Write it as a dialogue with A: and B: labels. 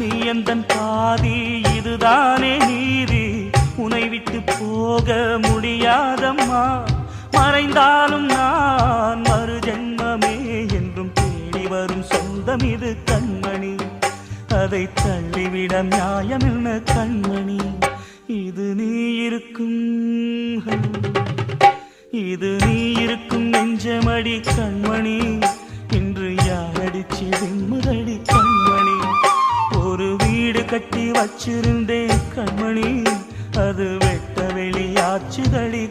A: நீ எந்தன் பாதி, இதுதானே நீதி. உனை விட்டு போக முடியாதம்மா. மறைந்தாலும் நான் மறு ஜென்மமே என்றும் தேடி வரும் சொந்தம் இது கண்மணி. அதை தள்ளிவிட நியாயம் என்ன கண்மணி. இது நீ இருக்கும், இது நீ இருக்கும் நெஞ்சமடி கண்மணி. இன்று யாரடிச்சு விம்முதடி கண்மணி. ஒரு வீடு கட்டி வச்சிருந்தேன் கண்மணி, அது வெட்ட வெளியாச்சுதடி